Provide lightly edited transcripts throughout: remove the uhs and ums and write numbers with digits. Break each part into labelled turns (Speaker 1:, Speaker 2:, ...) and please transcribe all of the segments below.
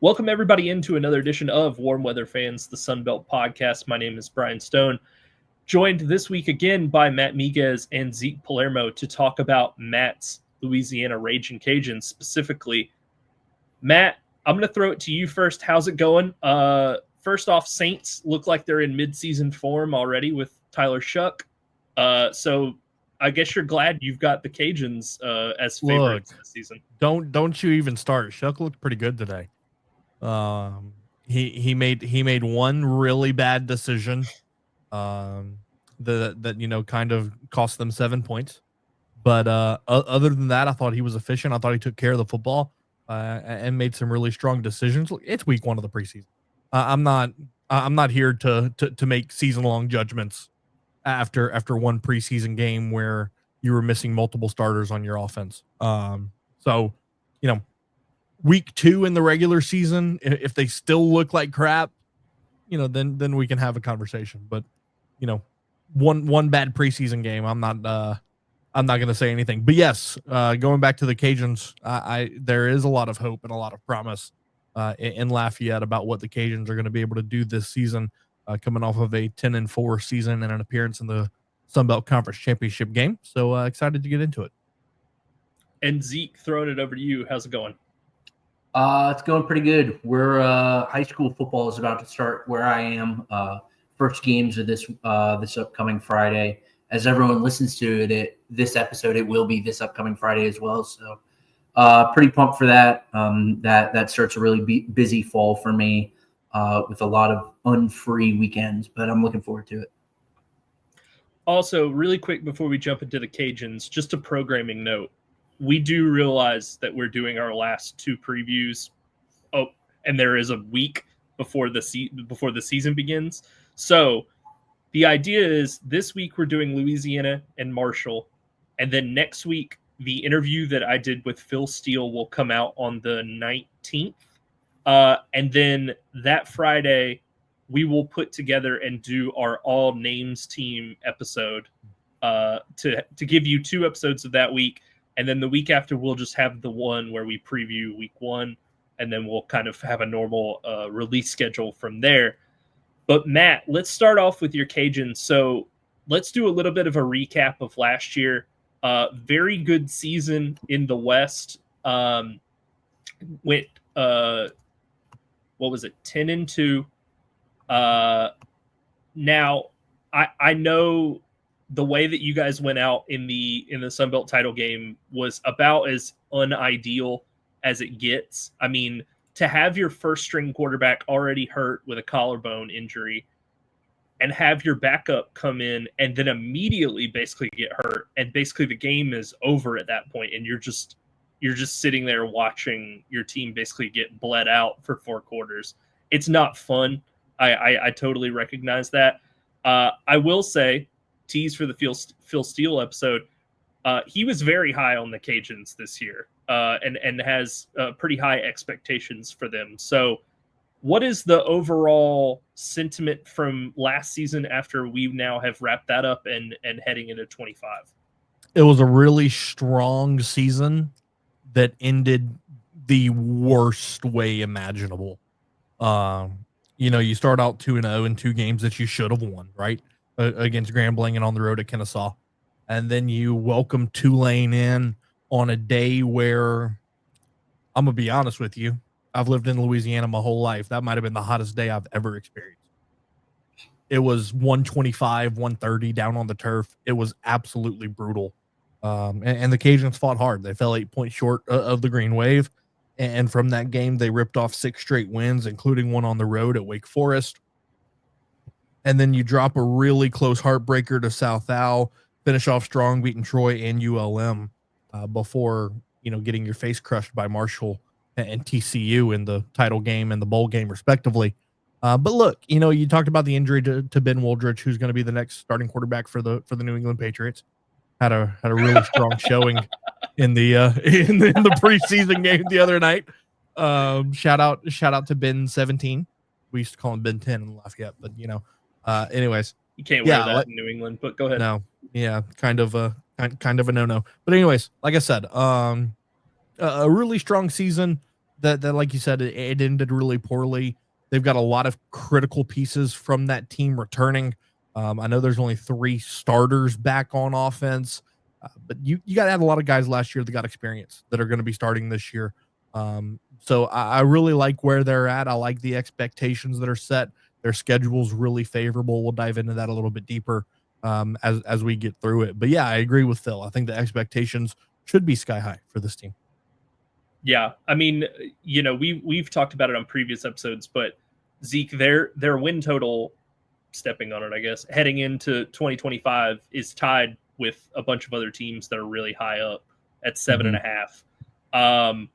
Speaker 1: Welcome everybody into another edition of Warm Weather Fans, the Sunbelt Podcast. My name is Brian Stone, joined this week again by Matt Miguez and Zeke Palermo to talk about Matt's Louisiana Ragin Cajuns specifically. Matt, I'm going to throw it to you first. How's it going? First off, Saints look like they're in midseason form already with Tyler Shuck. So I guess you're glad you've got the Cajuns as favorites this season.
Speaker 2: Don't you even start. Shuck looked pretty good today. He made one really bad decision that kind of cost them 7 points. But other than that, I thought he was efficient. I thought he took care of the football and made some really strong decisions. It's week 1 of the preseason. I'm not here to make season-long judgments after one preseason game where you were missing multiple starters on your offense. So, week 2 in the regular season, if they still look like crap, then we can have a conversation. But, one bad preseason game, I'm not going to say anything. But yes, going back to the Cajuns, there is a lot of hope and a lot of promise in Lafayette about what the Cajuns are going to be able to do this season, coming off of a 10-4 season and an appearance in the Sunbelt Conference Championship game. So excited to get into it.
Speaker 1: And Zeke, throwing it over to you. How's it going?
Speaker 3: It's going pretty good. We're high school football is about to start where I am. First games of this upcoming Friday. As everyone listens to this episode, it will be this upcoming Friday as well. So pretty pumped for that. That starts a really busy fall for me with a lot of unfree weekends, but I'm looking forward to it.
Speaker 1: Also, really quick before we jump into the Cajuns, just a programming note. We do realize that we're doing our last 2 previews. Oh, and there is a week before the season begins. So the idea is this week we're doing Louisiana and Marshall, and then next week the interview that I did with Phil Steele will come out on the 19th, and then that Friday we will put together and do our all names team episode to give you 2 episodes of that week. And then the week after, we'll just have the one where we preview week 1, and then we'll kind of have a normal release schedule from there. But Matt, let's start off with your Cajuns. So let's do a little bit of a recap of last year. Very good season in the West. Went 10-2. Now I know the way that you guys went out in the Sunbelt title game was about as unideal as it gets. I mean, to have your first string quarterback already hurt with a collarbone injury and have your backup come in and then immediately basically get hurt, and basically the game is over at that point, and you're just sitting there watching your team basically get bled out for 4 quarters. It's not fun. I totally recognize that. I will say, tease for the Phil Steele episode, he was very high on the Cajuns this year and has pretty high expectations for them. So what is the overall sentiment from last season after we now have wrapped that up and heading into 25?
Speaker 2: It was a really strong season that ended the worst way imaginable. You start out 2-0 in 2 games that you should have won, right? Against Grambling and on the road at Kennesaw. And then you welcome Tulane in on a day where, I'm going to be honest with you, I've lived in Louisiana my whole life. That might have been the hottest day I've ever experienced. It was 125, 130 down on the turf. It was absolutely brutal. And the Cajuns fought hard. They fell 8 points short of the Green Wave. And from that game, they ripped off 6 straight wins, including one on the road at Wake Forest. And then you drop a really close heartbreaker to South Al, finish off strong, beating Troy and ULM before, getting your face crushed by Marshall and TCU in the title game and the bowl game, respectively. But look, you talked about the injury to Ben Woldridge, who's going to be the next starting quarterback for the New England Patriots. Had a really strong showing in the preseason game the other night. Shout out to Ben 17. We used to call him Ben 10 in Lafayette, but anyways,
Speaker 1: you can't wear that in New England. But go ahead.
Speaker 2: No, yeah, kind of a no-no. But anyways, like I said, a really strong season. that like you said, it ended really poorly. They've got a lot of critical pieces from that team returning. I know there's only 3 starters back on offense, but you got to add a lot of guys last year that got experience that are going to be starting this year. So I really like where they're at. I like the expectations that are set. Their schedule's really favorable. We'll dive into that a little bit deeper as we get through it. But yeah, I agree with Phil. I think the expectations should be sky high for this team.
Speaker 1: Yeah, I mean, we've talked about it on previous episodes, but Zeke, their win total, stepping on it, I guess, heading into 2025 is tied with a bunch of other teams that are really high up at 7.5.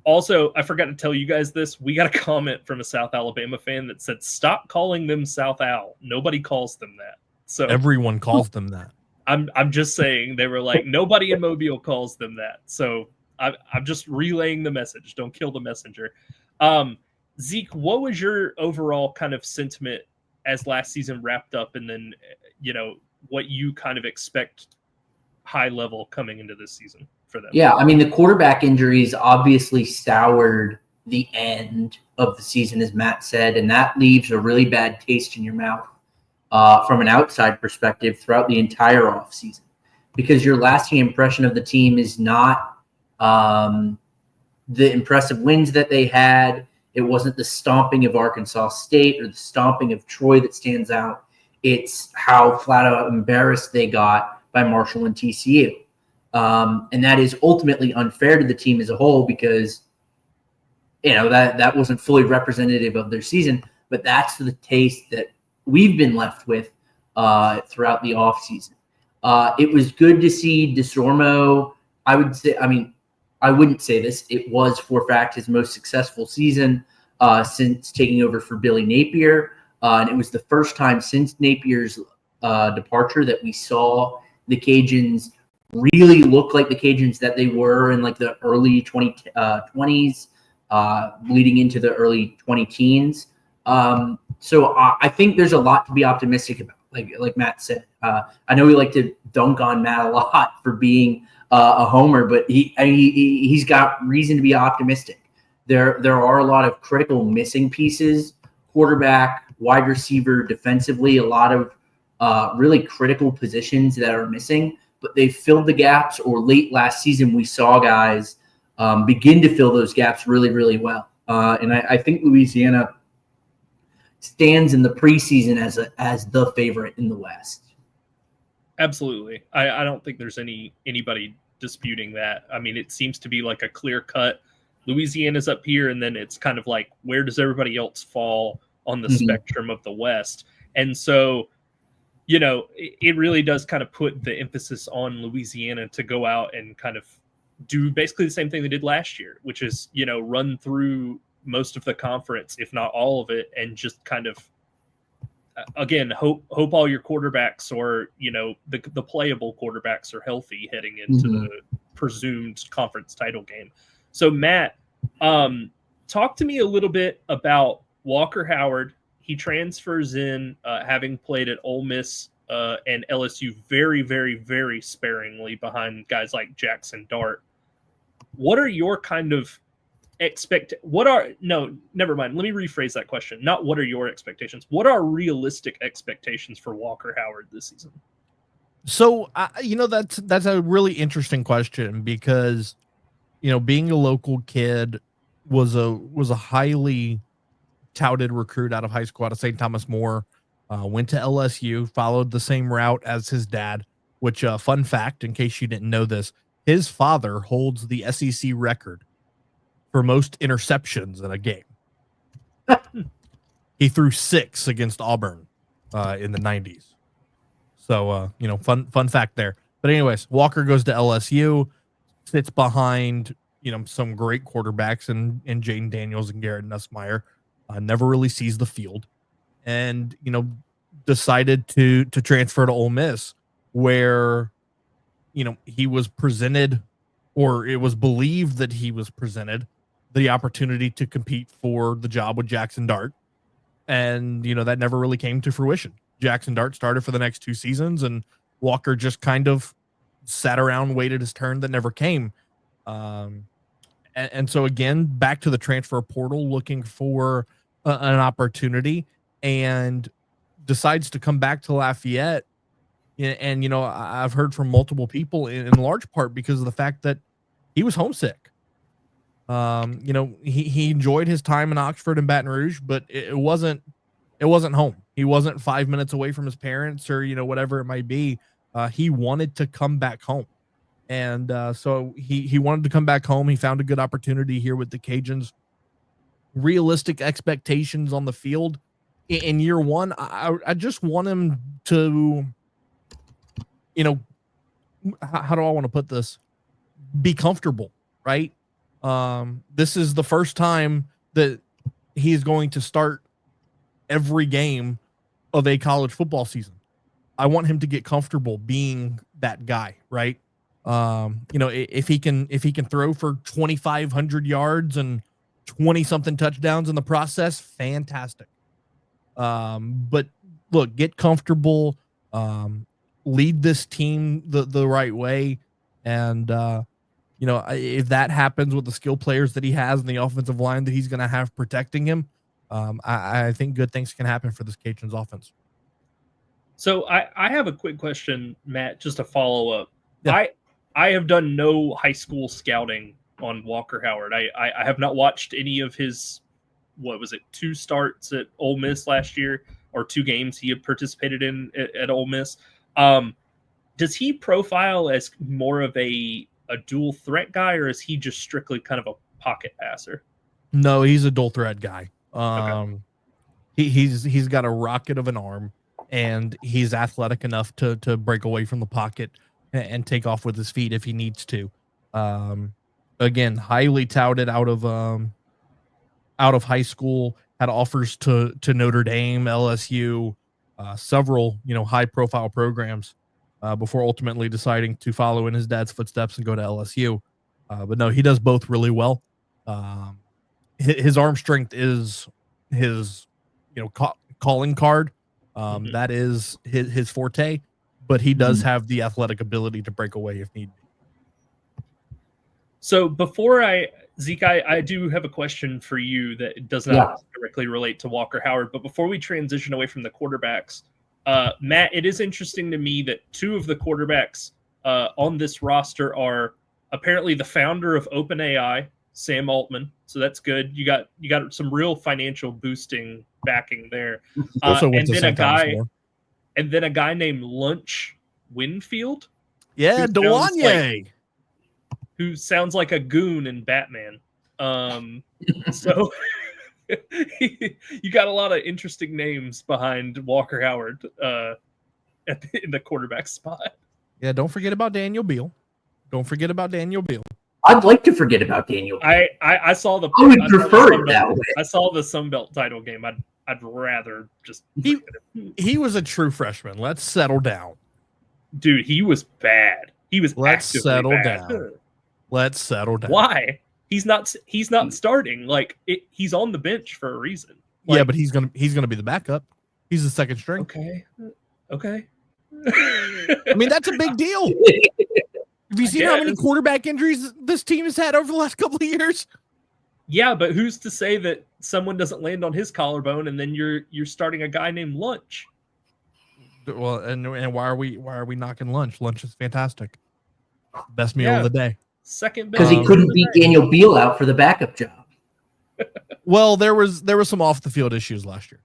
Speaker 1: Also, I forgot to tell you guys this. We got a comment from a South Alabama fan that said, "Stop calling them South Al. Nobody calls them that." So
Speaker 2: everyone calls them that.
Speaker 1: I'm just saying, they were like, nobody in Mobile calls them that. So I'm just relaying the message. Don't kill the messenger. Zeke, what was your overall kind of sentiment as last season wrapped up, and then what you kind of expect high level coming into this season for them?
Speaker 3: Yeah, I mean, the quarterback injuries obviously soured the end of the season, as Matt said, and that leaves a really bad taste in your mouth from an outside perspective throughout the entire offseason, because your lasting impression of the team is not the impressive wins that they had. It wasn't the stomping of Arkansas State or the stomping of Troy that stands out. It's how flat out embarrassed they got by Marshall and TCU. And that is ultimately unfair to the team as a whole, because that wasn't fully representative of their season, but that's the taste that we've been left with throughout the offseason. It was good to see DeSormo. I would say, I mean, I wouldn't say this. It was, for a fact, his most successful season since taking over for Billy Napier. And it was the first time since Napier's departure that we saw the Cajuns really look like the Cajuns that they were in like the early 2020s, leading into the early 2010s. So I think there's a lot to be optimistic about. Like Matt said, I know we like to dunk on Matt a lot for being a homer, but he's got reason to be optimistic. There are a lot of critical missing pieces: quarterback, wide receiver, defensively, a lot of really critical positions that are missing, but they filled the gaps. Or late last season, we saw guys begin to fill those gaps really, really well. And I think Louisiana stands in the preseason as the favorite in the West.
Speaker 1: Absolutely. I don't think there's anybody disputing that. I mean, it seems to be like a clear cut. Louisiana's up here, and then it's kind of like, where does everybody else fall on the spectrum of the West? And so, it really does kind of put the emphasis on Louisiana to go out and kind of do basically the same thing they did last year, which is, run through most of the conference, if not all of it, and just kind of, again, hope all your quarterbacks, or the playable quarterbacks, are healthy heading into the presumed conference title game. So Matt, talk to me a little bit about Walker Howard. He transfers in, having played at Ole Miss and LSU very, very, very sparingly behind guys like Jackson Dart. What are your kind of never mind. Let me rephrase that question. Not what are your expectations? What are realistic expectations for Walker Howard this season?
Speaker 2: So, that's a really interesting question, because, being a local kid, was a highly touted recruit out of high school, out of St. Thomas More, went to LSU, followed the same route as his dad, which, fun fact, in case you didn't know this, his father holds the SEC record for most interceptions in a game. He threw 6 against Auburn in the 90s. So, fun fact there. But anyways, Walker goes to LSU, sits behind, some great quarterbacks in Jaden Daniels and Garrett Nussmeier, never really sees the field, and, decided to transfer to Ole Miss, where, he was presented, or it was believed that he was presented the opportunity to compete for the job with Jackson Dart. And, that never really came to fruition. Jackson Dart started for the next 2 seasons, and Walker just kind of sat around, waited his turn that never came. And so again, back to the transfer portal, looking for an opportunity, and decides to come back to Lafayette. And I've heard from multiple people in large part because of the fact that he was homesick. He enjoyed his time in Oxford and Baton Rouge, but it wasn't home. He wasn't 5 minutes away from his parents or whatever it might be. He wanted to come back home. And so he wanted to come back home. He found a good opportunity here with the Cajuns. Realistic expectations on the field in year one. I just want him to, how do I want to put this? Be comfortable, right? This is the first time that he's going to start every game of a college football season. I want him to get comfortable being that guy, right? If he can throw for 2,500 yards and 20 something touchdowns in the process, fantastic. But look, get comfortable, lead this team the right way. And, if that happens with the skill players that he has in the offensive line that he's going to have protecting him, I think good things can happen for this Cajuns offense.
Speaker 1: So I have a quick question, Matt, just to follow up.
Speaker 2: Yeah.
Speaker 1: I have done no high school scouting on Walker Howard. I have not watched any of his, 2 starts at Ole Miss last year, or 2 games he had participated in at Ole Miss. Does he profile as more of a dual threat guy, or is he just strictly kind of a pocket passer?
Speaker 2: No, he's a dual threat guy.
Speaker 1: Okay.
Speaker 2: He's got a rocket of an arm, and he's athletic enough to break away from the pocket and take off with his feet if he needs to. Again, highly touted out of high school, had offers to Notre Dame, LSU, several high profile programs before ultimately deciding to follow in his dad's footsteps and go to LSU. But no, he does both really well. His arm strength is his calling card. That is his forte, but he does have the athletic ability to break away if need be.
Speaker 1: So Zeke, I do have a question for you that does not directly relate to Walker Howard, but before we transition away from the quarterbacks, Matt, it is interesting to me that 2 of the quarterbacks on this roster are apparently the founder of OpenAI, Sam Altman. So that's good. You got some real financial boosting backing there. And then a guy named Lunch Winfield.
Speaker 2: Yeah, Delanye.
Speaker 1: Who sounds like a goon in Batman. So you got a lot of interesting names behind Walker Howard in the quarterback spot.
Speaker 2: Yeah, don't forget about Daniel Beal.
Speaker 3: I'd like to forget about Daniel Beal.
Speaker 1: I saw the.
Speaker 3: I would prefer it that way.
Speaker 1: I saw the Sunbelt title game. I'd rather just.
Speaker 2: He was a true freshman. Let's settle down,
Speaker 1: dude. He was bad. He was.
Speaker 2: Let's settle down. Let's settle down.
Speaker 1: Why? He's not starting. He's on the bench for a reason.
Speaker 2: Yeah, but he's gonna be the backup. He's the second string.
Speaker 1: Okay.
Speaker 2: I mean, that's a big deal. Have you seen how many quarterback injuries this team has had over the last couple of years?
Speaker 1: Yeah, but who's to say that someone doesn't land on his collarbone and then you're starting a guy named Lunch?
Speaker 2: Well, and why are we knocking Lunch? Lunch is fantastic. Best meal of the day.
Speaker 1: Second
Speaker 3: because he couldn't beat Daniel Beal out for the backup job.
Speaker 2: Well, there was some off the field issues last year.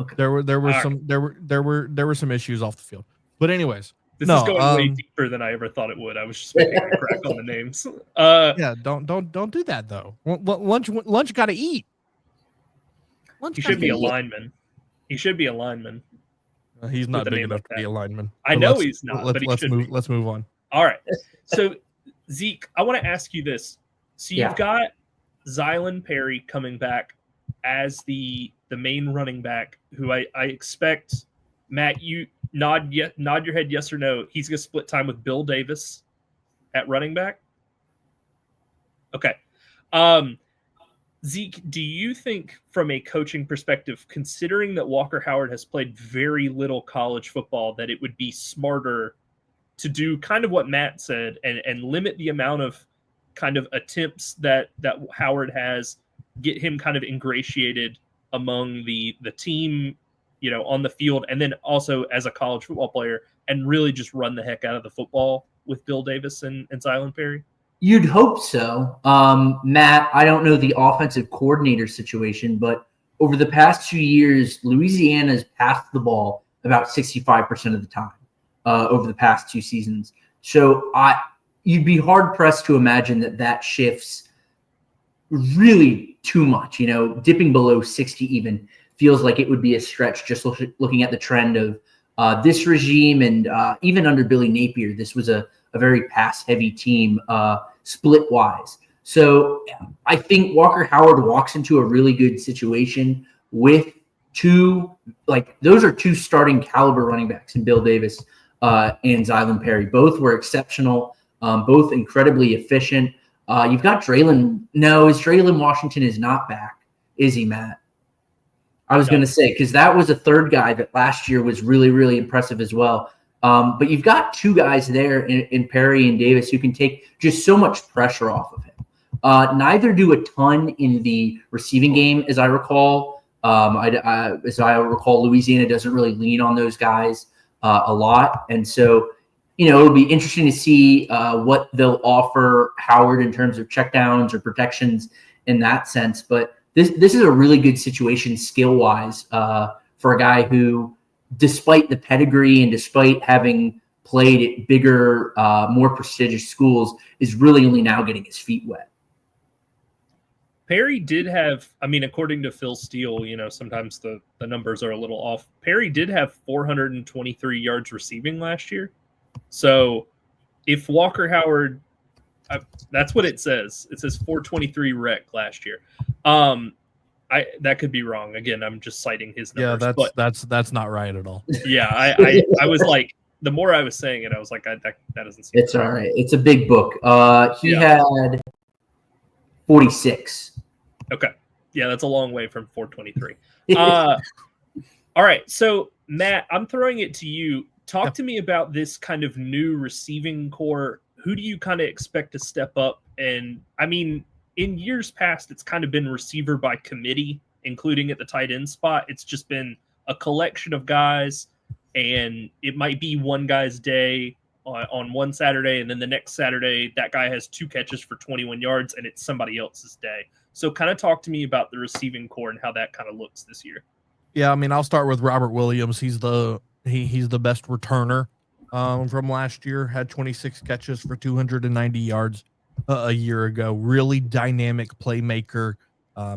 Speaker 3: Okay.
Speaker 2: There were some issues off the field. But anyways,
Speaker 1: this is going way deeper than I ever thought it would. I was just making a crack on the names.
Speaker 2: Yeah, don't do that though. Lunch got to eat.
Speaker 1: He should be a lineman. He should be a lineman.
Speaker 2: He's not big enough to be a lineman.
Speaker 1: I know he's not. But
Speaker 2: let's move on.
Speaker 1: All right. So Zeke, I want to ask you this. So you've got Zylan Perry coming back as the main running back, who I expect, Matt, you nod your head yes or no. He's going to split time with Bill Davis at running back. Okay. Zeke, do you think from a coaching perspective, considering that Walker Howard has played very little college football, that it would be smarter to do kind of what Matt said and limit the amount of kind of attempts that Howard has, get him kind of ingratiated among the team, on the field, and then also as a college football player, and really just run the heck out of the football with Bill Davis and Zylan Perry?
Speaker 3: You'd hope so. Matt, I don't know the offensive coordinator situation, but over the past 2 years, Louisiana's passed the ball about 65% of the time over the past 2 seasons. So you'd be hard-pressed to imagine that shifts really too much. Dipping below 60 even feels like it would be a stretch just looking at the trend of this regime. And even under Billy Napier, this was a very pass-heavy team split-wise. So I think Walker Howard walks into a really good situation with those are 2 starting caliber running backs in Bill Davis and Zylan Perry. Both were exceptional, both incredibly efficient. You've got Draylon. No, Draylon Washington is not back, is he, Matt? I was going to say, because that was a third guy that last year was really, really impressive as well. But you've got 2 guys there in Perry and Davis who can take just so much pressure off of him. Neither do a ton in the receiving game, as I recall. Louisiana doesn't really lean on those guys a lot. And so, it'll be interesting to see what they'll offer Howard in terms of checkdowns or protections in that sense. But this is a really good situation skill-wise for a guy who, despite the pedigree and despite having played at bigger, more prestigious schools, is really only now getting his feet wet.
Speaker 1: Perry did have, according to Phil Steele, sometimes the numbers are a little off. Perry did have 423 yards receiving last year. So if Walker Howard, that's what it says. It says 423 rec last year. That could be wrong. Again, I'm just citing his numbers.
Speaker 2: Yeah, that's not right at all.
Speaker 1: Yeah, I was like, the more I was saying it, I was like, that doesn't seem
Speaker 3: It's right. All right. It's a big book. He had 46.
Speaker 1: Okay. Yeah, that's a long way from 423. All right. So, Matt, I'm throwing it to you. Talk to me about this kind of new receiving core. Who do you kind of expect to step up? And, in years past, it's kind of been receiver by committee, including at the tight end spot. It's just been a collection of guys, and it might be one guy's day on one Saturday, and then the next Saturday, that guy has 2 catches for 21 yards, and it's somebody else's day. So kind of talk to me about the receiving core and how that kind of looks this year.
Speaker 2: Yeah, I'll start with Robert Williams. He's the best returner from last year. Had 26 catches for 290 yards a year ago. Really dynamic playmaker.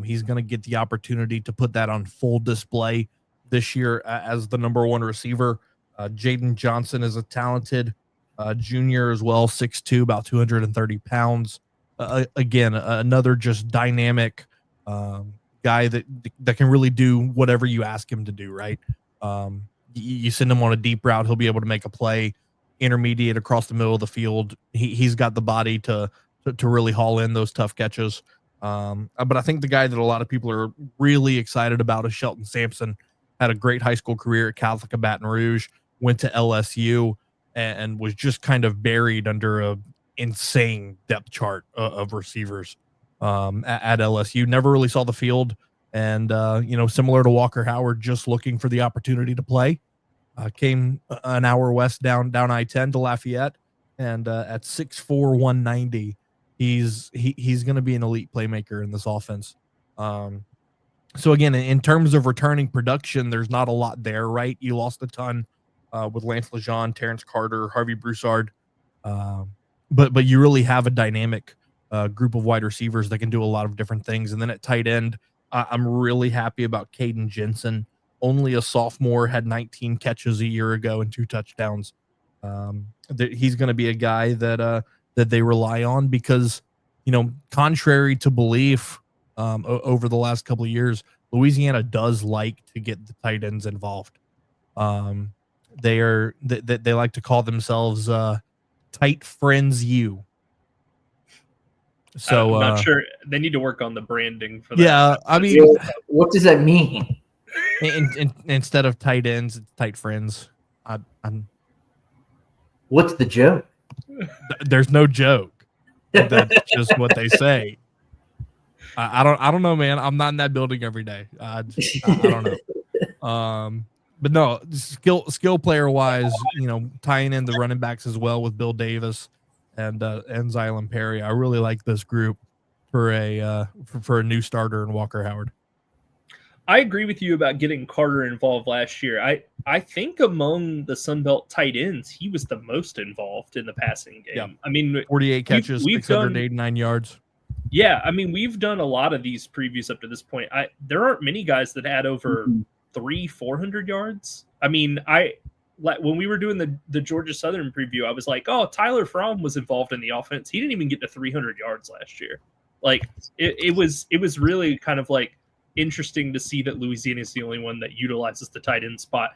Speaker 2: He's going to get the opportunity to put that on full display this year as the number 1 receiver. Jaden Johnson is a talented junior as well, 6'2", about 230 pounds. Again, another just dynamic guy that can really do whatever you ask him to do, right? You send him on a deep route, he'll be able to make a play. Intermediate across the middle of the field, he's got the body to really haul in those tough catches. But I think the guy that a lot of people are really excited about is Shelton Sampson. Had a great high school career at Catholic of Baton Rouge, went to LSU, and was just kind of buried under a insane depth chart of receivers at LSU. Never really saw the field, and similar to Walker Howard, just looking for the opportunity to play. Came an hour west down I-10 to Lafayette, and at 6'4", 190, he's going to be an elite playmaker in this offense. So again, in terms of returning production, there's not a lot there, right? You lost a ton with Lance Lejeune, Terrence Carter, Harvey Broussard. But you really have a dynamic group of wide receivers that can do a lot of different things. And then at tight end, I'm really happy about Caden Jensen. Only a sophomore, had 19 catches a year ago and 2 touchdowns. He's going to be a guy that they rely on because, contrary to belief, over the last couple of years, Louisiana does like to get the tight ends involved. They like to call themselves tight friends you. So
Speaker 1: I'm not sure. They need to work on the branding for that.
Speaker 2: Yeah,
Speaker 3: what does that mean?
Speaker 2: Instead of tight ends, it's tight friends.
Speaker 3: What's the joke?
Speaker 2: There's no joke. That's just what they say. I don't know, man. I'm not in that building every day. I don't know. But no, skill player wise, tying in the running backs as well with Bill Davis and Zylan Perry. I really like this group for a new starter in Walker Howard.
Speaker 1: I agree with you about getting Carter involved last year. I think among the Sunbelt tight ends, he was the most involved in the passing game.
Speaker 2: Yeah.
Speaker 1: I mean,
Speaker 2: 48 catches,
Speaker 1: we've
Speaker 2: 689 yards.
Speaker 1: Yeah, I mean, we've done a lot of these previews up to this point. There aren't many guys that had over 400 yards. I mean, when we were doing the Georgia Southern preview, I was like, oh, Tyler Fromm was involved in the offense. He didn't even get to 300 yards last year. Like it was really kind of like interesting to see that Louisiana is the only one that utilizes the tight end spot.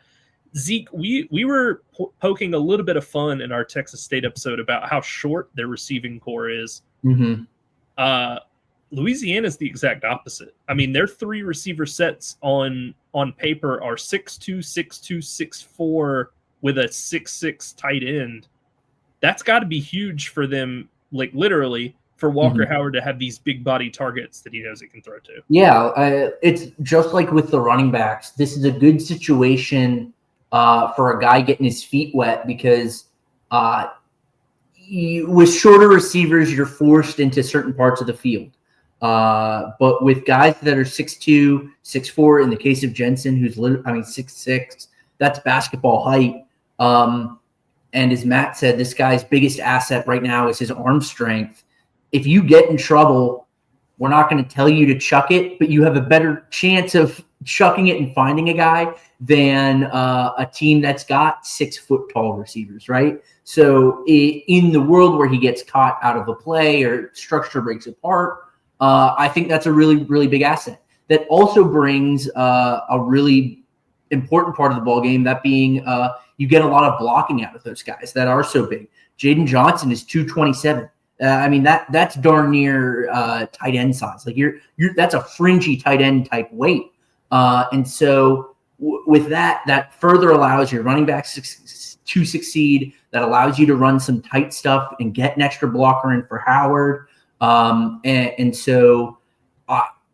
Speaker 1: Zeke, we were poking a little bit of fun in our Texas State episode about how short their receiving core is.
Speaker 3: Mm-hmm.
Speaker 1: Louisiana is the exact opposite. I mean, their three receiver sets on paper are 6'2", 6'2", 6'4", with a 6'6" tight end. That's got to be huge for them, like literally, for Walker Howard to have these big body targets that he knows he can throw to.
Speaker 3: Yeah, it's just like with the running backs. This is a good situation for a guy getting his feet wet because with shorter receivers, you're forced into certain parts of the field. But with guys that are 6'2", 6'4", in the case of Jensen, who's 6'6", that's basketball height. And as Matt said, this guy's biggest asset right now is his arm strength. If you get in trouble, we're not going to tell you to chuck it, but you have a better chance of chucking it and finding a guy than a team that's got 6 foot tall receivers, right? So in the world where he gets caught out of a play or structure breaks apart, I think that's a really, really big asset. That also brings a really important part of the ballgame, that being you get a lot of blocking out of those guys that are so big. Jaden Johnson is 227. I mean, that's darn near tight end size. Like that's a fringy tight end type weight. And so with that further allows your running backs to succeed. That allows you to run some tight stuff and get an extra blocker in for Howard. And so,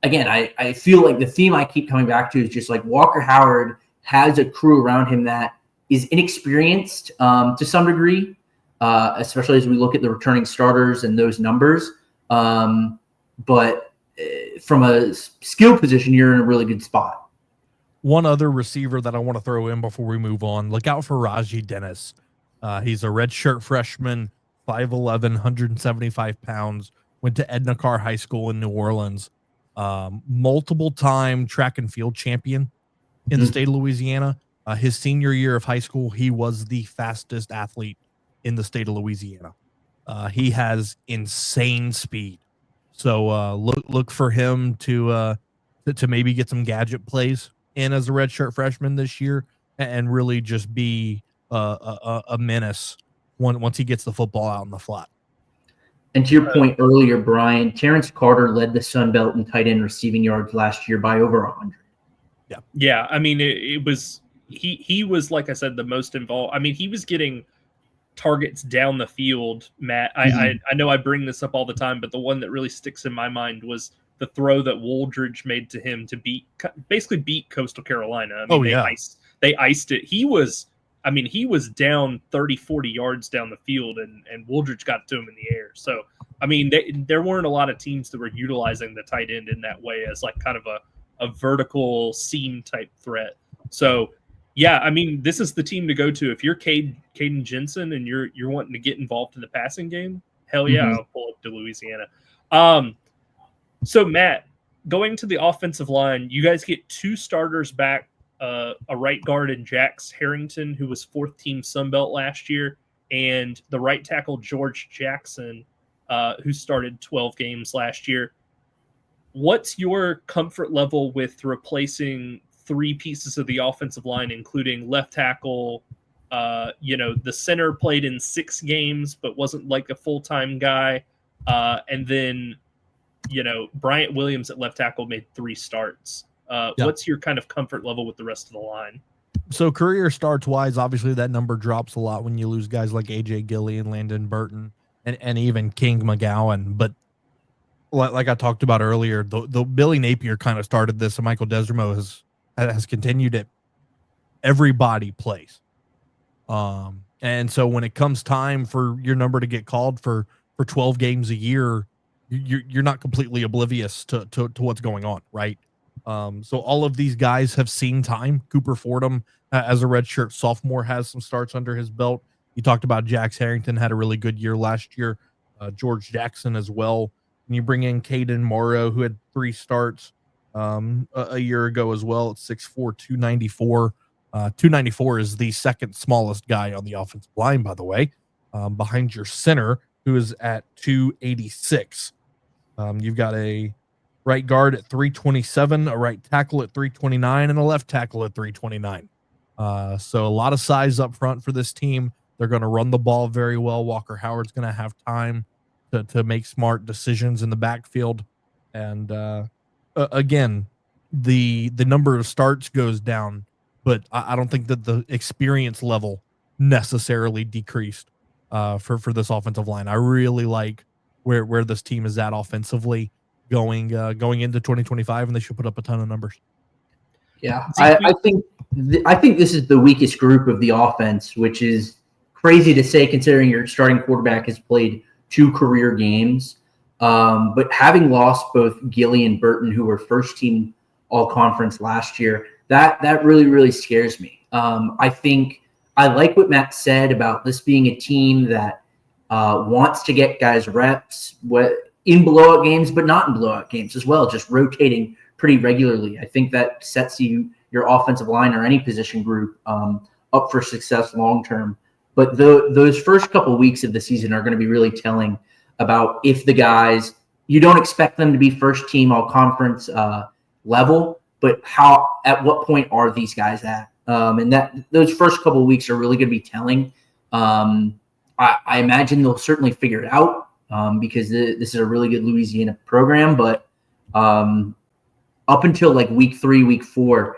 Speaker 3: again, I feel like the theme I keep coming back to is just like Walker Howard has a crew around him that is inexperienced to some degree, especially as we look at the returning starters and those numbers. But from a skill position, you're in a really good spot.
Speaker 2: One other receiver that I want to throw in before we move on, look out for Raji Dennis. He's a redshirt freshman, 5'11", 175 pounds, went to Edna Carr High School in New Orleans, multiple-time track and field champion in the state of Louisiana. His senior year of high school, he was the fastest athlete in the state of Louisiana. He has insane speed. So look for him to maybe get some gadget plays in as a redshirt freshman this year and really just be a menace once he gets the football out in the flat.
Speaker 3: And to your point earlier, Brian, Terrence Carter led the Sun Belt in tight end receiving yards last year by over 100.
Speaker 1: Yeah. I mean, it was he was, like I said, the most involved. I mean, he was getting targets down the field, Matt. I know I bring this up all the time, but the one that really sticks in my mind was the throw that Wooldridge made to him to basically beat Coastal Carolina. I mean, they iced it. He was down 30, 40 yards down the field, and Wooldridge got to him in the air. So, I mean, there weren't a lot of teams that were utilizing the tight end in that way as like kind of a vertical seam type threat. So, yeah, I mean, this is the team to go to if you're Caden Jensen and you're wanting to get involved in the passing game. Hell yeah, I'll pull up to Louisiana. So Matt, going to the offensive line, you guys get 2 starters back, a right guard in Jax Harrington, who was 4th team Sunbelt last year, and the right tackle George Jackson, who started 12 games last year. What's your comfort level with replacing 3 pieces of the offensive line, including left tackle? The center played in 6 games, but wasn't like a full-time guy. And then, Bryant Williams at left tackle made 3 starts. What's your kind of comfort level with the rest of the line?
Speaker 2: So career starts wise, obviously that number drops a lot when you lose guys like AJ Gilly and Landon Burton and even King McGowan. But like I talked about earlier, the Billy Napier kind of started this, and Michael Desremo has continued it. Everybody plays. And so when it comes time for your number to get called for 12 games a year, you're not completely oblivious to what's going on, right? So all of these guys have seen time. Cooper Fordham, as a redshirt sophomore, has some starts under his belt. You talked about Jax Harrington, had a really good year last year. George Jackson as well. And you bring in Caden Morrow, who had 3 starts a year ago as well at 6'4", 294. 294 is the second smallest guy on the offensive line, by the way, behind your center, who is at 286. You've got a right guard at 327, a right tackle at 329, and a left tackle at 329. So a lot of size up front for this team. They're going to run the ball very well. Walker Howard's going to have time to make smart decisions in the backfield. And again, the number of starts goes down, but I don't think that the experience level necessarily decreased for this offensive line. I really like where this team is at offensively going into 2025, and they should put up a ton of numbers.
Speaker 3: Yeah, I think this is the weakest group of the offense, which is crazy to say considering your starting quarterback has played 2 career games. But having lost both Gilly and Burton, who were first team all conference last year, that really, really scares me. I think I like what Matt said about this being a team that wants to get guys reps in blowout games, but not in blowout games as well, just rotating pretty regularly. I think that sets your offensive line or any position group up for success long term. But those first couple of weeks of the season are going to be really telling about if the guys, you don't expect them to be first team all conference level, but at what point are these guys at? And those first couple of weeks are really going to be telling. I imagine they'll certainly figure it out because this is a really good Louisiana program. But up until like week 3, week 4,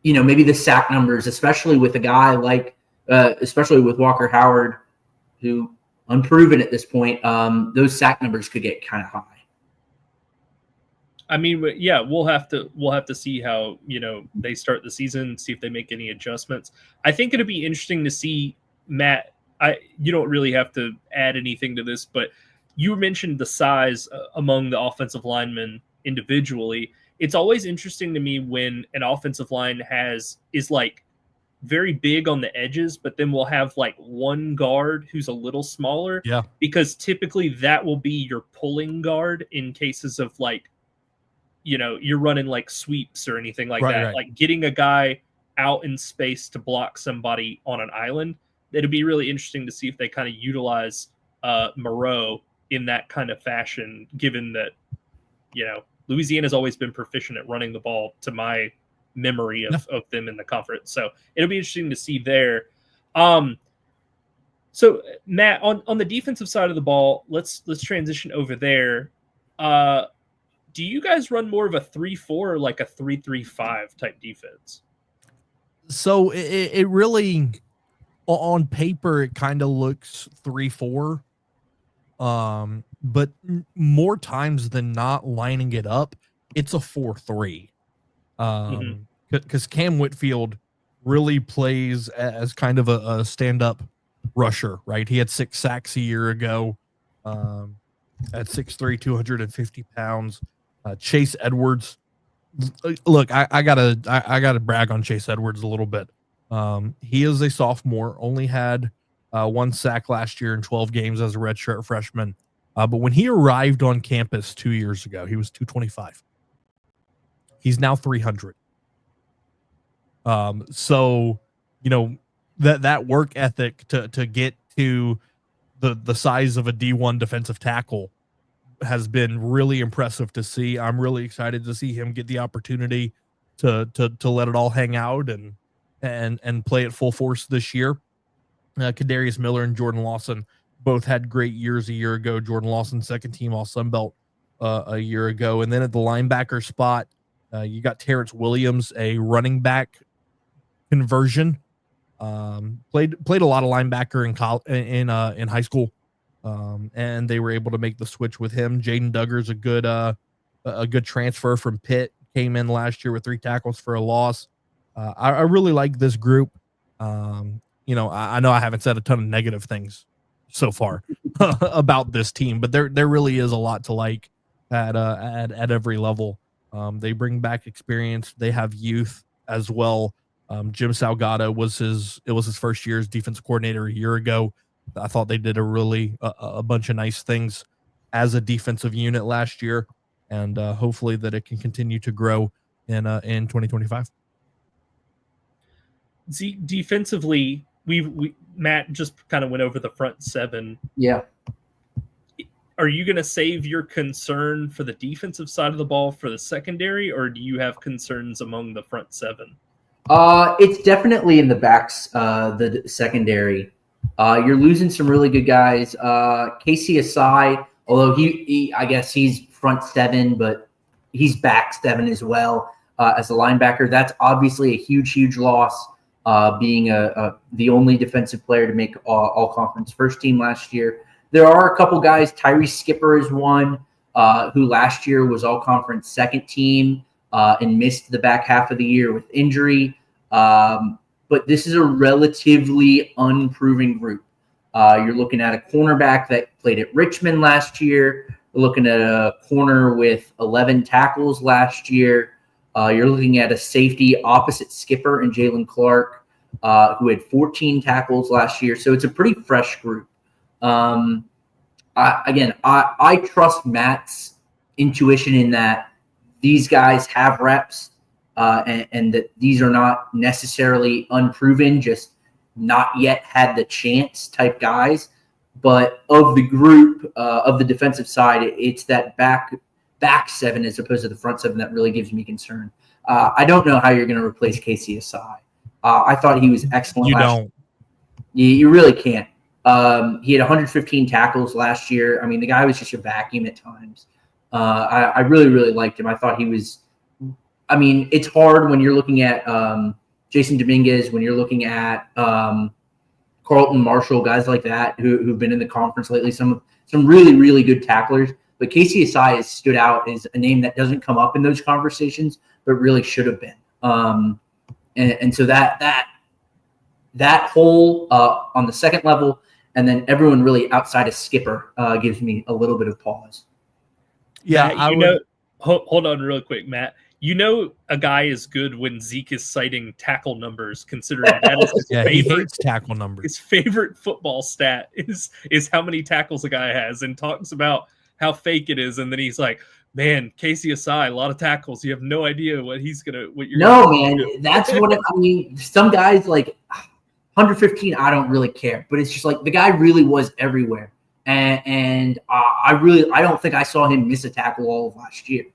Speaker 3: maybe the sack numbers, especially with a guy like, especially with Walker Howard, who unproven at this point, those sack numbers could get kind of high.
Speaker 1: I mean, yeah, we'll have to see how they start the season, see if they make any adjustments. I think it'll be interesting to see, Matt. You don't really have to add anything to this, but you mentioned the size among the offensive linemen individually. It's always interesting to me when an offensive line is like very big on the edges, but then we'll have like one guard who's a little smaller.
Speaker 2: Yeah.
Speaker 1: Because typically that will be your pulling guard in cases of like, you're running like sweeps or anything like that. Right. Like getting a guy out in space to block somebody on an island. It'll be really interesting to see if they kind of utilize Moreau in that kind of fashion, given that, Louisiana's always been proficient at running the ball to my memory of them in the conference. So it'll be interesting to see there. So Matt, on the defensive side of the ball, let's transition over there. Do you guys run more of a 3-4 or like a 3-3-5 type defense?
Speaker 2: So it really, on paper, it kind of looks 3-4. But more times than not, lining it up, it's a 4-3. Because Cam Whitfield really plays as kind of a stand-up rusher, right? He had 6 sacks a year ago, at 6'3", 250 pounds. Chase Edwards, look, I gotta brag on Chase Edwards a little bit. He is a sophomore, only had 1 sack last year in 12 games as a redshirt freshman. But when he arrived on campus 2 years ago, he was 225. He's now 300. So that work ethic to get to the size of a D1 defensive tackle has been really impressive to see. I'm really excited to see him get the opportunity to let it all hang out and play at full force this year. Kadarius Miller and Jordan Lawson both had great years a year ago. Jordan Lawson, second team All Sun Belt a year ago. And then at the linebacker spot, you got Terrence Williams, a running back conversion. Played a lot of linebacker in high school. and they were able to make the switch with him. Jaden Duggar's a good transfer from Pitt. Came in last year with 3 tackles for a loss. I really like this group. I know I haven't said a ton of negative things so far about this team, but there really is a lot to like at every level. They bring back experience. They have youth as well. Jim Salgado was his first year as defensive coordinator a year ago. I thought they did a bunch of nice things as a defensive unit last year, and hopefully that it can continue to grow in 2025.
Speaker 1: Zeke, defensively, we Matt just kind of went over the front 7.
Speaker 3: Yeah.
Speaker 1: Are you going to save your concern for the defensive side of the ball for the secondary, or do you have concerns among the front 7?
Speaker 3: It's definitely in the backs, the secondary. You're losing some really good guys. Casey Asai, although he I guess he's front 7, but he's back 7 as well as a linebacker. That's obviously a huge loss. Being the only defensive player to make all conference first team last year. There are a couple guys. Tyree Skipper is one who last year was all conference second team and missed the back half of the year with injury. But this is a relatively unproven group. You're looking at a cornerback that played at Richmond last year. You're looking at a corner with 11 tackles last year. You're looking at a safety opposite Skipper and Jalen Clark, who had 14 tackles last year. So it's a pretty fresh group. I trust Matt's intuition in that these guys have reps and that these are not necessarily unproven, just not yet had the chance type guys. But of the group, of the defensive side, it's that back 7 as opposed to the front 7 that really gives me concern. I don't know how you're going to replace Casey Asai. I thought he was excellent. You really can't. He had 115 tackles last year. I mean, the guy was just a vacuum at times. I really liked him. I thought he was – I mean, it's hard when you're looking at Jason Dominguez, when you're looking at Carlton Marshall, guys like that who've been in the conference lately, some really good tacklers. But Casey Asai has stood out as a name that doesn't come up in those conversations, but really should have been. And so that hole on the second level, and then everyone really outside of Skipper gives me a little bit of pause.
Speaker 2: Yeah,
Speaker 1: Matt, hold on real quick, Matt. You know a guy is good when Zeke is citing tackle numbers, considering that is his favorite.
Speaker 2: He hates tackle numbers.
Speaker 1: His favorite football stat is how many tackles a guy has, and talks about how fake it is, and then he's like, "Man, Casey Asai, a lot of tackles. You have no idea what you're."
Speaker 3: No, man, that's what I mean. Some guys like 115. I don't really care, but it's just like the guy really was everywhere, and I don't think I saw him miss a tackle all of last year.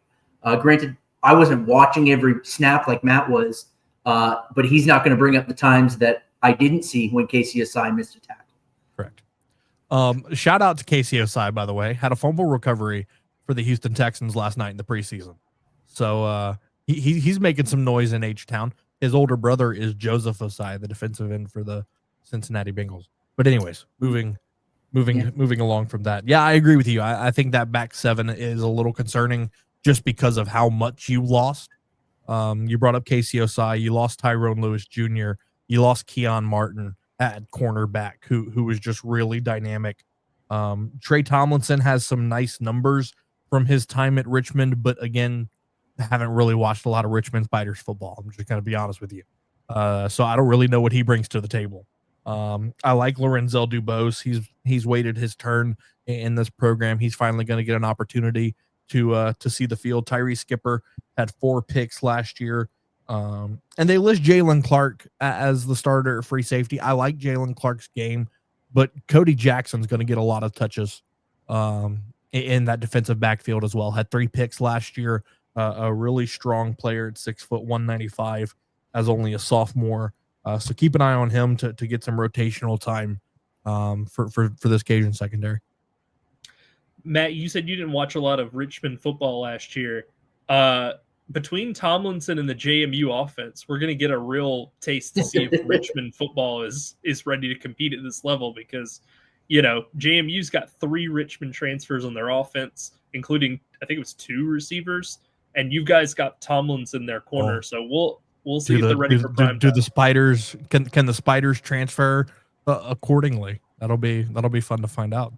Speaker 3: Granted, I wasn't watching every snap like Matt was, but he's not going to bring up the times that I didn't see when Casey Asai missed a tackle.
Speaker 2: Correct. Shout out to Casey Asai, by the way. Had a fumble recovery for the Houston Texans last night in the preseason. So he's making some noise in H-Town. His older brother is Joseph Osai, the defensive end for the Cincinnati Bengals. But anyways, moving along from that. Yeah, I agree with you. I think that back 7 is a little concerning just because of how much you lost. You brought up Casey Osai. You lost Tyrone Lewis Jr. You lost Keon Martin at cornerback, who was just really dynamic. Trey Tomlinson has some nice numbers from his time at Richmond, but again, haven't really watched a lot of Richmond Spiders football. I'm just going to be honest with you. So I don't really know what he brings to the table. I like Lorenzel Dubose. He's waited his turn in this program. He's finally going to get an opportunity to see the field. Tyree Skipper had 4 picks last year. And they list Jalen Clark as the starter at free safety. I like Jalen Clark's game, but Cody Jackson's going to get a lot of touches in that defensive backfield as well. Had 3 picks last year. A really strong player at 6 foot 195 as only a sophomore. So keep an eye on him to get some rotational time for this Cajun secondary.
Speaker 1: Matt, you said you didn't watch a lot of Richmond football last year. Between Tomlinson and the JMU offense, we're going to get a real taste to see if Richmond football is ready to compete at this level, because JMU's got 3 Richmond transfers on their offense, including I think it was 2 receivers, and you guys got Tomlins in their corner. So we'll see if they're ready for prime
Speaker 2: do
Speaker 1: time.
Speaker 2: the Spiders can the Spiders transfer accordingly? That'll be fun to find out.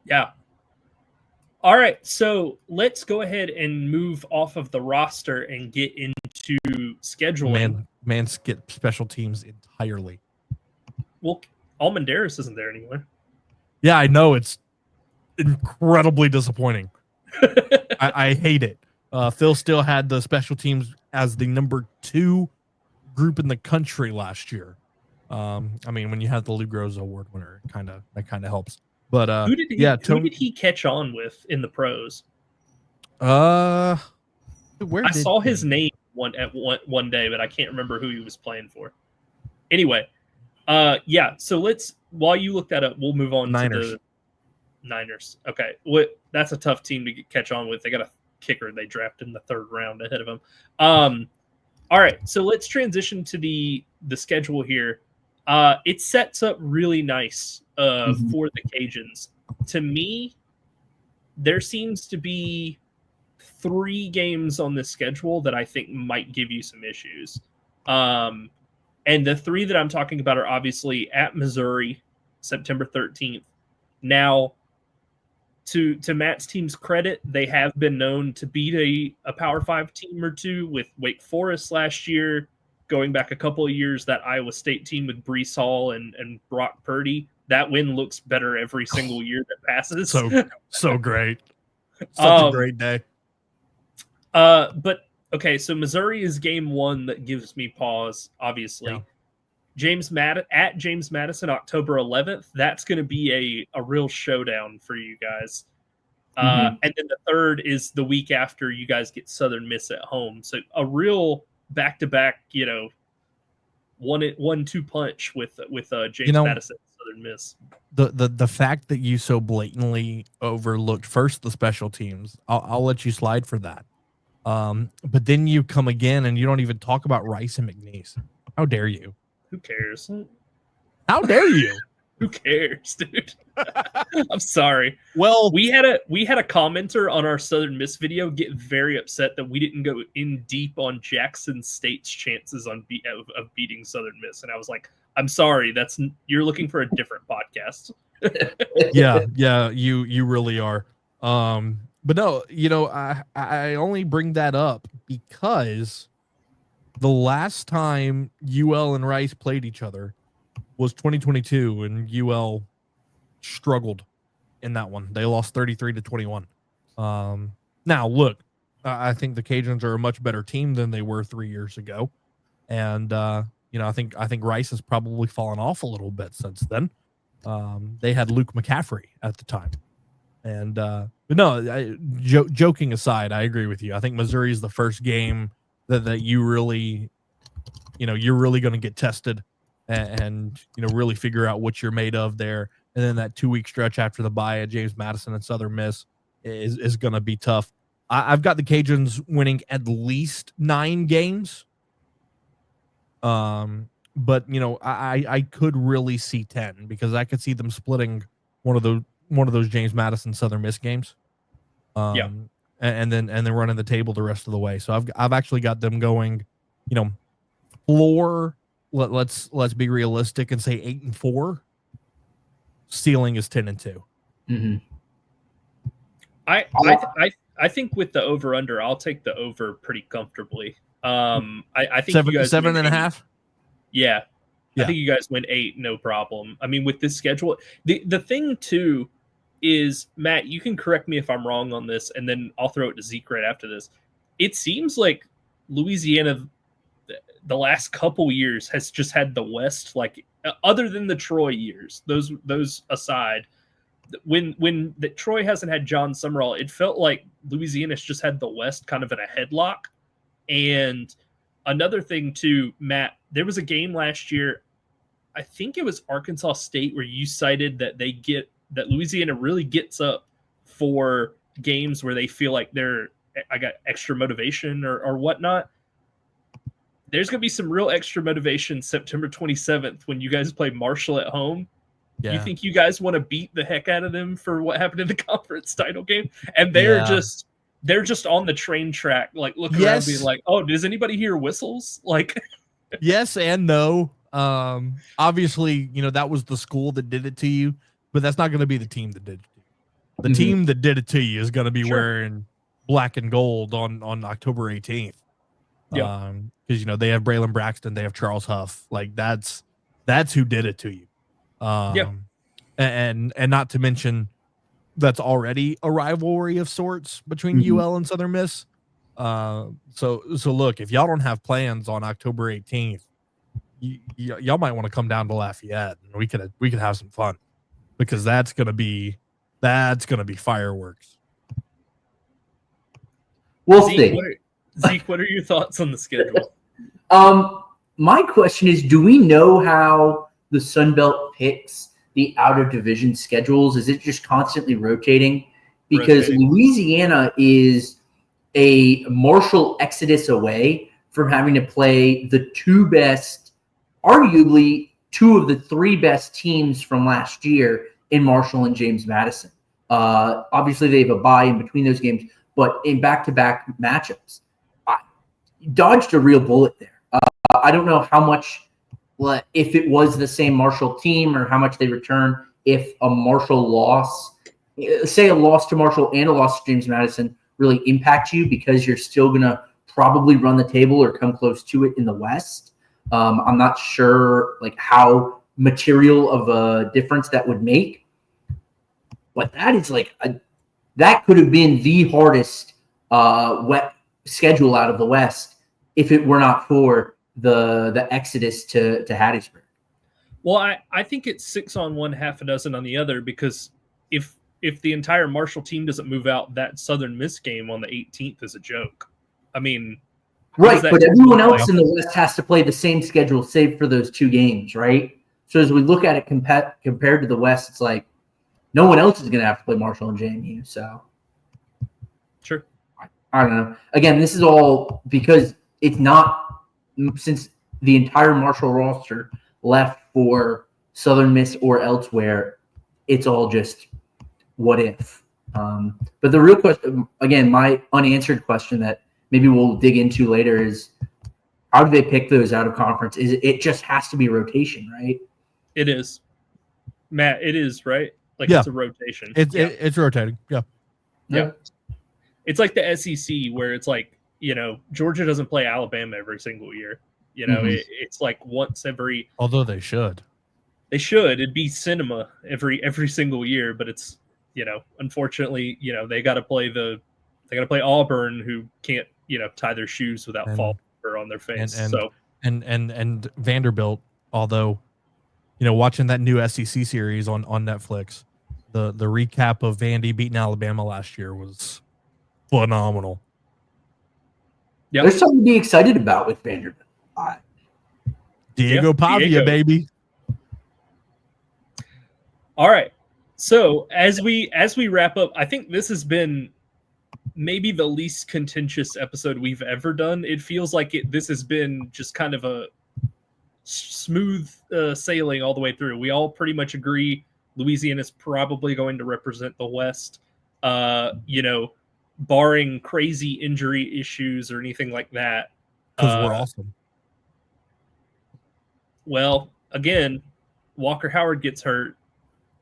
Speaker 1: Yeah. All right, so let's go ahead and move off of the roster and get into scheduling.
Speaker 2: Man, skip special teams entirely.
Speaker 1: Well, Almendaris isn't there anymore.
Speaker 2: Yeah, I know, it's incredibly disappointing. I hate it. Phil still had the special teams as the number 2 group in the country last year. I mean, when you have the Lou Groza Award winner, that kind of helps. But
Speaker 1: who did he catch on with in the pros?
Speaker 2: I
Speaker 1: saw his name one day, but I can't remember who he was playing for. Anyway, so while you look that up, we'll move on to the Niners. Okay, that's a tough team to catch on with. They got a kicker they drafted in the 3rd round ahead of them. All right, so let's transition to the schedule here. It sets up really nice for the Cajuns. To me, there seems to be 3 games on this schedule that I think might give you some issues. And the 3 that I'm talking about are obviously at Missouri, September 13th. Now, to Matt's team's credit, they have been known to beat a Power 5 team or 2 with Wake Forest last year. Going back a couple of years, that Iowa State team with Breece Hall and Brock Purdy, that win looks better every single year that passes.
Speaker 2: So great. Such a great day.
Speaker 1: But okay, so Missouri is game 1 that gives me pause, obviously.
Speaker 2: Yeah.
Speaker 1: James Madison, October 11th. That's going to be a real showdown for you guys. And then the 3rd is the week after you guys get Southern Miss at home. So a real back-to-back, 1-2 punch with James Madison and Southern Miss.
Speaker 2: The fact that you so blatantly overlooked first the special teams, I'll let you slide for that. But then you come again and you don't even talk about Rice and McNeese. How dare you?
Speaker 1: Who cares?
Speaker 2: How dare you?
Speaker 1: Who cares, dude? I'm sorry.
Speaker 2: Well,
Speaker 1: we had a commenter on our Southern Miss video get very upset that we didn't go in deep on Jackson State's chances of beating Southern Miss, and I was like, I'm sorry, you're looking for a different podcast.
Speaker 2: yeah, you really are. But no, I only bring that up because the last time UL and Rice played each other was 2022, and UL struggled in that one. They lost 33-21. Now, look, I think the Cajuns are a much better team than they were 3 years ago, and I think Rice has probably fallen off a little bit since then. They had Luke McCaffrey at the time, and but no, joking aside, I agree with you. I think Missouri is the first game that you really, you're really going to get tested and really figure out what you're made of there. And then that 2-week stretch after the bye at James Madison and Southern Miss is going to be tough. I've got the Cajuns winning at least 9 games. But I could really see 10 because I could see them splitting one of those James Madison Southern Miss games. And then running the table the rest of the way. So I've actually got them going, floor. Let's be realistic and say 8-4. Ceiling is 10-2.
Speaker 3: Mm-hmm.
Speaker 1: I think with the over under, I'll take the over pretty comfortably. I think you guys
Speaker 2: 7.5.
Speaker 1: Yeah. I think you guys win 8, no problem. I mean, with this schedule, the thing too is, Matt, you can correct me if I'm wrong on this, and then I'll throw it to Zeke right after this. It seems like Louisiana, the last couple years, has just had the West, like other than the Troy years, those aside, when Troy hasn't had John Summerall, it felt like Louisiana's just had the West kind of in a headlock. And another thing too, Matt, there was a game last year, I think it was Arkansas State, where you cited that that Louisiana really gets up for games where they feel like I got extra motivation or whatnot. There's going to be some real extra motivation September 27th when you guys play Marshall at home. You think you guys want to beat the heck out of them for what happened in the conference title game? And they're just on the train track, like looking around being like, oh, does anybody hear whistles? Like,
Speaker 2: yes and no. Obviously, that was the school that did it to you, but that's not going to be the team that did it to you. The team that did it to you is going to be wearing black and gold on October 18th.
Speaker 1: Yeah.
Speaker 2: Because they have Braylon Braxton, they have Charles Huff. Like that's who did it to you. And not to mention that's already a rivalry of sorts between UL and Southern Miss. So look, if y'all don't have plans on October 18th, y'all might want to come down to Lafayette and we could have some fun, because that's gonna be fireworks.
Speaker 3: We'll see.
Speaker 1: Zeke, what are your thoughts on the schedule?
Speaker 3: My question is, do we know how the Sun Belt picks the out of division schedules? Is it just constantly rotating? Because Louisiana is a Marshall exodus away from having to play the two best, arguably two of the three best teams from last year in Marshall and James Madison. Obviously, they have a bye in between those games, but in back-to-back matchups, I dodged a real bullet there. I don't know how much, if it was the same Marshall team, or how much they return if a Marshall loss, say a loss to Marshall and a loss to James Madison, really impact you, because you're still going to probably run the table or come close to it in the West. I'm not sure how material of a difference that would make, but that is that could have been the hardest wet schedule out of the West if it were not for the exodus to Hattiesburg.
Speaker 1: Well, I think it's 6 on one, half a dozen on the other, because if the entire Marshall team doesn't move out, that Southern Miss game on the 18th is a joke. I mean,
Speaker 3: right, but everyone else in the West has to play the same schedule, save for those two games, right? So as we look at it compared to the West, it's like no one else is going to have to play Marshall and JMU. So,
Speaker 1: sure.
Speaker 3: I don't know. Again, this is all because it's not, since the entire Marshall roster left for Southern Miss or elsewhere, it's all just what if. But the real question, again, my unanswered question that maybe we'll dig into later is, how do they pick those out of conference? It just has to be rotation, right?
Speaker 1: It is. Matt, it is, right? It's a rotation.
Speaker 2: It's rotating. Yeah.
Speaker 1: Yeah. It's like the SEC, where it's like, Georgia doesn't play Alabama every single year. It's like once every.
Speaker 2: Although they should.
Speaker 1: They should. It'd be cinema every single year, but it's, unfortunately, they got to play Auburn, who can't, tie their shoes without fall on their face.
Speaker 2: And Vanderbilt, although, watching that new SEC series on Netflix, the recap of Vandy beating Alabama last year was phenomenal.
Speaker 3: Yeah, there's something to be excited about with Vanderbilt.
Speaker 2: Diego Pavia, baby.
Speaker 1: All right. So as we wrap up, I think this has been maybe the least contentious episode we've ever done. It feels like this has been just kind of a smooth sailing all the way through. We all pretty much agree Louisiana is probably going to represent the West, barring crazy injury issues or anything like that.
Speaker 2: Because we're awesome.
Speaker 1: Well, again, Walker Howard gets hurt.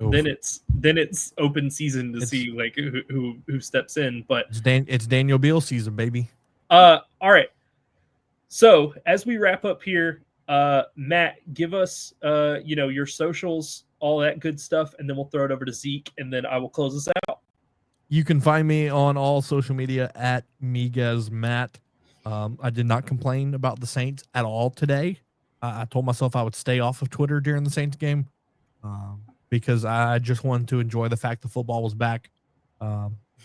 Speaker 1: Oof. Then it's open season to see who steps in. But
Speaker 2: it's Daniel Beal season, baby.
Speaker 1: All right. So as we wrap up here, Matt, give us your socials, all that good stuff, and then we'll throw it over to Zeke, and then I will close this out.
Speaker 2: You can find me on all social media at MiguezMatt. I did not complain about the Saints at all today. I told myself I would stay off of Twitter during the Saints game because I just wanted to enjoy the fact the football was back.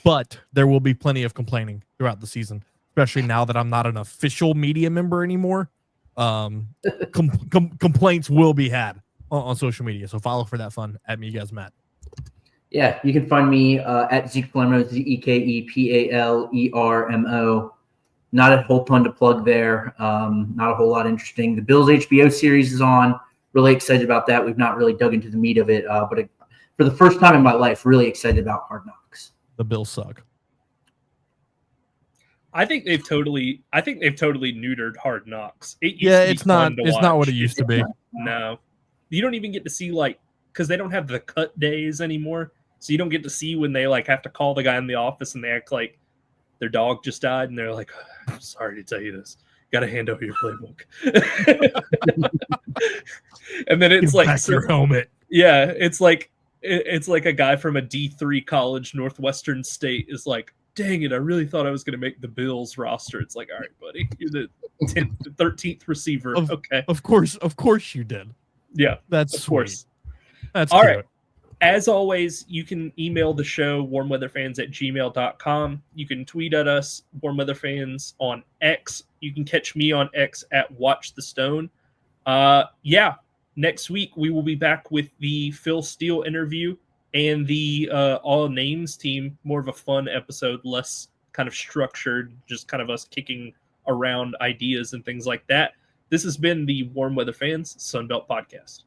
Speaker 2: But there will be plenty of complaining throughout the season, especially now that I'm not an official media member anymore. Complaints will be had on social media. So follow for that fun at MiguezMatt.
Speaker 3: Yeah, you can find me at Zeke Palermo, ZekePalermo. Not a whole ton to plug there. Not a whole lot interesting. The Bills HBO series is on. really excited about that. We've not really dug into the meat of it, but for the first time in my life, really excited about Hard Knocks.
Speaker 2: The Bills suck.
Speaker 1: I think they've totally neutered Hard Knocks.
Speaker 2: It's not what it used to be.
Speaker 1: No, you don't even get to see because they don't have the cut days anymore, so you don't get to see when they have to call the guy in the office and they act like their dog just died and they're like, I'm sorry to tell you this, got to hand over your playbook. And then it's
Speaker 2: back your helmet.
Speaker 1: Yeah, it's like a guy from a D3 college, Northwestern State, is like, dang it, I really thought I was going to make the Bills roster. It's like, all right, buddy, you're the 13th receiver. Okay.
Speaker 2: Of course you did.
Speaker 1: Yeah,
Speaker 2: that's
Speaker 1: of course.
Speaker 2: That's
Speaker 1: all
Speaker 2: cute.
Speaker 1: Right. As always, you can email the show, warmweatherfans@gmail.com. You can tweet at us, warmweatherfans, on X. You can catch me on X at Watch the Stone. Next week we will be back with the Phil Steele interview and the All Names team. More of a fun episode, less kind of structured, just kind of us kicking around ideas and things like that. This has been the Warm Weather Fans Sunbelt Podcast.